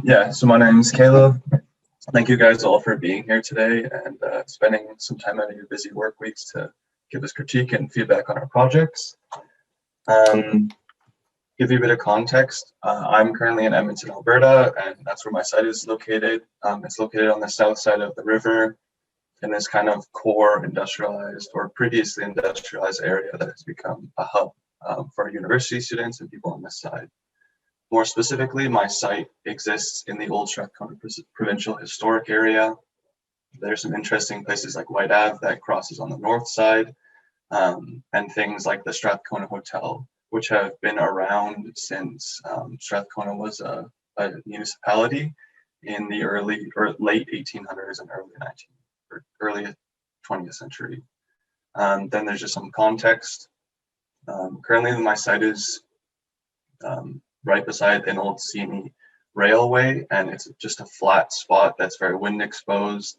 Yeah, so my name is Caleb. Thank you guys all for being here today and spending some time out of your busy work weeks to give us critique and feedback on our projects. Give you a bit of context. I'm currently in Edmonton, Alberta, and that's where my site is located. It's located on the south side of the river in this kind of core industrialized or previously industrialized area that has become a hub for university students and people on this side. More specifically, my site exists in the old Strathcona Provincial Historic Area. There's some interesting places like White Ave that crosses on the north side, and things like the Strathcona Hotel, which have been around since Strathcona was a municipality in the late 1800s and early 20th century. Then there's just some context. Currently, my site is right beside an old CNE railway, and it's just a flat spot that's very wind exposed,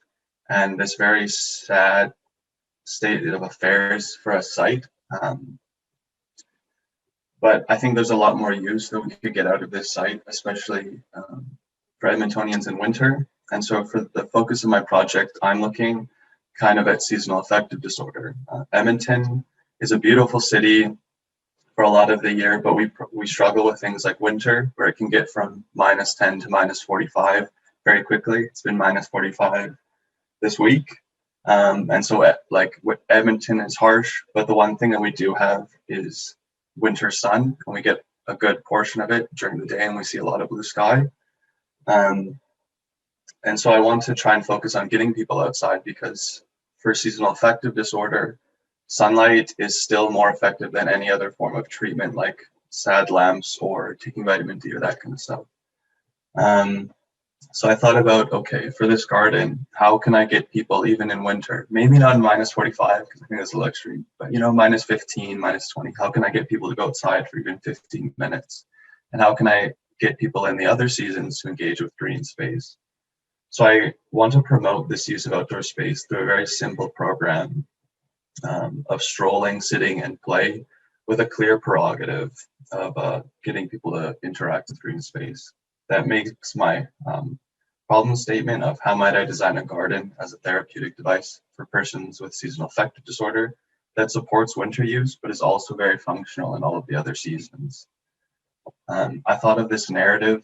and this very sad state of affairs for a site. But I think there's a lot more use that we could get out of this site, especially for Edmontonians in winter. And so for the focus of my project, I'm looking kind of at seasonal affective disorder. Edmonton is a beautiful city for a lot of the year, but we struggle with things like winter, where it can get from -10 to -45 very quickly. It's been -45 this week. And so Edmonton is harsh, but the one thing that we do have is winter sun, and we get a good portion of it during the day, and we see a lot of blue sky. And so I want to try and focus on getting people outside, because for seasonal affective disorder, sunlight is still more effective than any other form of treatment, like SAD lamps or taking vitamin D or that kind of stuff. So I thought about, okay, for this garden, how can I get people even in winter? Maybe not in -45, because I think that's a little extreme, but -15, -20, how can I get people to go outside for even 15 minutes? And how can I get people in the other seasons to engage with green space? So I want to promote this use of outdoor space through a very simple program of strolling, sitting, and play, with a clear prerogative of getting people to interact with green space. That makes my problem statement of how might I design a garden as a therapeutic device for persons with seasonal affective disorder that supports winter use, but is also very functional in all of the other seasons. I thought of this narrative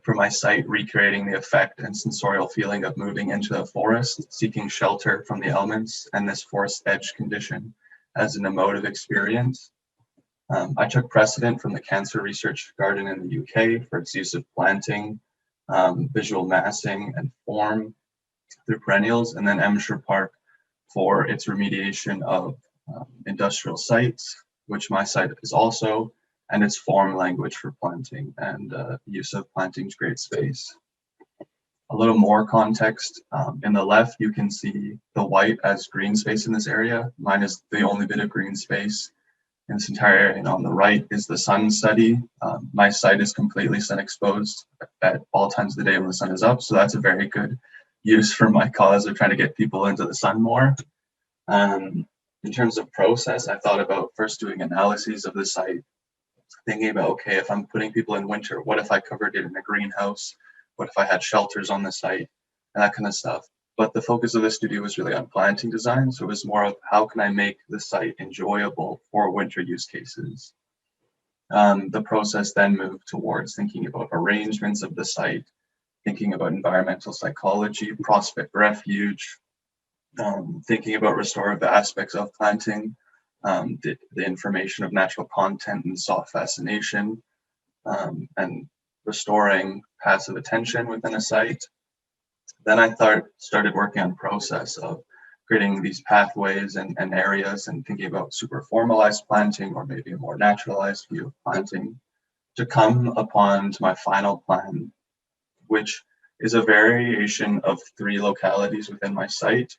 for my site, recreating the effect and sensorial feeling of moving into a forest, seeking shelter from the elements and this forest edge condition as an emotive experience. I took precedent from the Cancer Research Garden in the UK for its use of planting, visual massing, and form through perennials, and then Emsher Park for its remediation of industrial sites, which my site is also, and its form language for planting and use of planting to create space. A little more context, in the left you can see the white as green space in this area. Mine is the only bit of green space in this entire area, and on the right is the sun study. My site is completely sun exposed at all times of the day when the sun is up, so that's a very good use for my cause of trying to get people into the sun more. In terms of process, I thought about first doing analyses of the site, thinking about, okay, if I'm putting people in winter, what if I covered it in a greenhouse? What if I had shelters on the site and that kind of stuff? But the focus of the studio was really on planting design. So it was more of how can I make the site enjoyable for winter use cases? The process then moved towards thinking about arrangements of the site, thinking about environmental psychology, prospect refuge, thinking about restorative aspects of planting, the information of natural content and soft fascination, and restoring passive attention within a site. Then I started working on process of creating these pathways and areas, and thinking about super formalized planting or maybe a more naturalized view of planting, to come upon to my final plan, which is a variation of 3 localities within my site,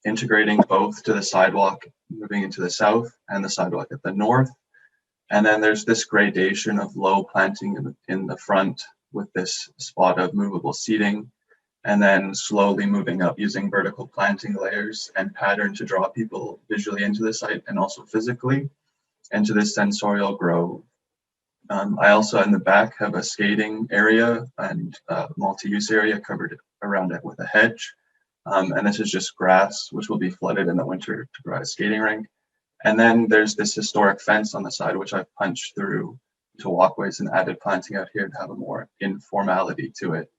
integrating both to the sidewalk moving into the south and the sidewalk at the north. And then there's this gradation of low planting in the front with this spot of movable seating, and then slowly moving up using vertical planting layers and pattern to draw people visually into the site and also physically into this sensorial grove. I also in the back have a skating area and multi-use area covered around it with a hedge. And this is just grass, which will be flooded in the winter to provide a skating rink. And then there's this historic fence on the side, which I've punched through to walkways and added planting out here to have a more informality to it.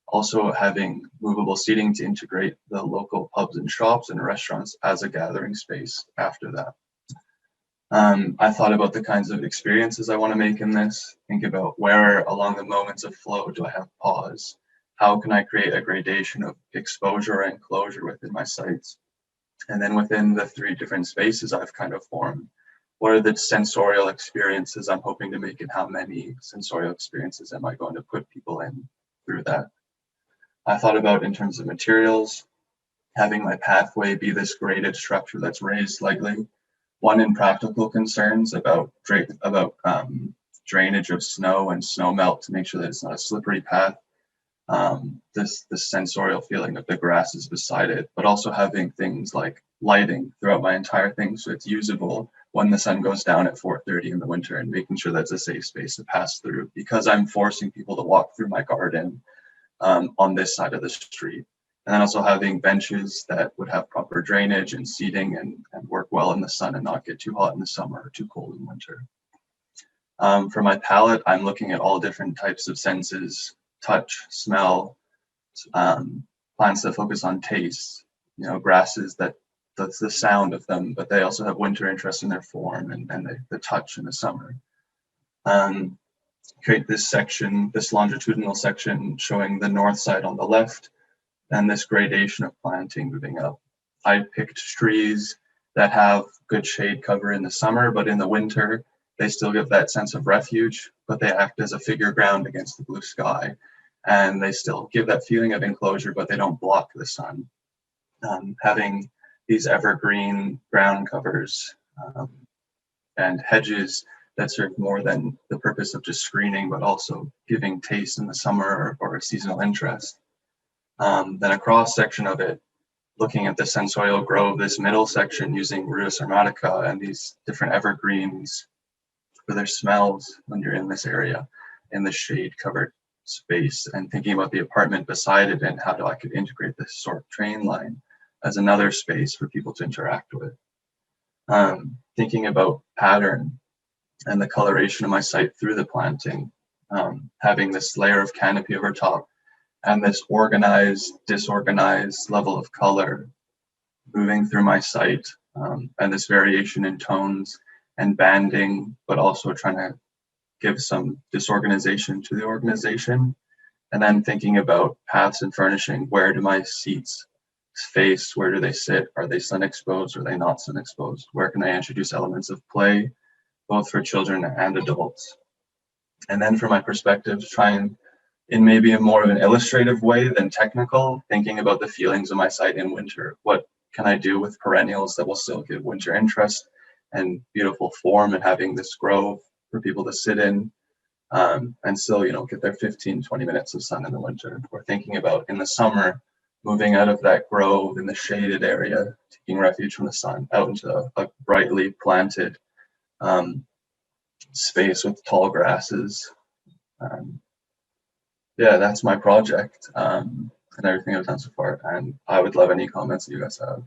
Also having movable seating to integrate the local pubs and shops and restaurants as a gathering space after that. I thought about the kinds of experiences I want to make in this, think about where along the moments of flow do I have pause? How can I create a gradation of exposure and closure within my sites? And then within the 3 different spaces I've kind of formed, what are the sensorial experiences I'm hoping to make and how many sensorial experiences am I going to put people in through that? I thought about in terms of materials, having my pathway be this graded structure that's raised slightly. One in practical concerns about drainage of snow and snow melt to make sure that it's not a slippery path. This sensorial feeling of the grass is beside it, but also having things like lighting throughout my entire thing so it's usable when the sun goes down at 4:30 in the winter, and making sure that's a safe space to pass through, because I'm forcing people to walk through my garden on this side of the street. And then also having benches that would have proper drainage and seating and work well in the sun and not get too hot in the summer or too cold in winter. For my palette, I'm looking at all different types of senses: touch, smell, plants that focus on taste, grasses that that's the sound of them, but they also have winter interest in their form and the touch in the summer. Create this section, this longitudinal section showing the north side on the left, and this gradation of planting moving up. I picked trees that have good shade cover in the summer, but in the winter, they still give that sense of refuge, but they act as a figure ground against the blue sky. And they still give that feeling of enclosure, but they don't block the sun. Having these evergreen ground covers and hedges that serve more than the purpose of just screening, but also giving taste in the summer or a seasonal interest. Then a cross section of it, looking at the sensorial grove, this middle section using Rudis aromatica and these different evergreens for their smells when you're in this area, in the shade covered space, and thinking about the apartment beside it and how I could integrate this sort of train line as another space for people to interact with. Thinking about pattern and the coloration of my site through the planting, having this layer of canopy over top and this organized, disorganized level of color moving through my site, and this variation in tones and banding, but also trying to give some disorganization to the organization. And then thinking about paths and furnishing, where do my seats face, where do they sit, are they sun exposed, are they not sun exposed, where can I introduce elements of play, both for children and adults. And then from my perspective, trying in maybe a more of an illustrative way than technical, thinking about the feelings of my site in winter. What can I do with perennials that will still give winter interest and beautiful form, and having this grove for people to sit in and still, get their 15, 20 minutes of sun in the winter. We're thinking about in the summer, moving out of that grove in the shaded area, taking refuge from the sun, out into a brightly planted space with tall grasses. That's my project and everything I've done so far. And I would love any comments that you guys have.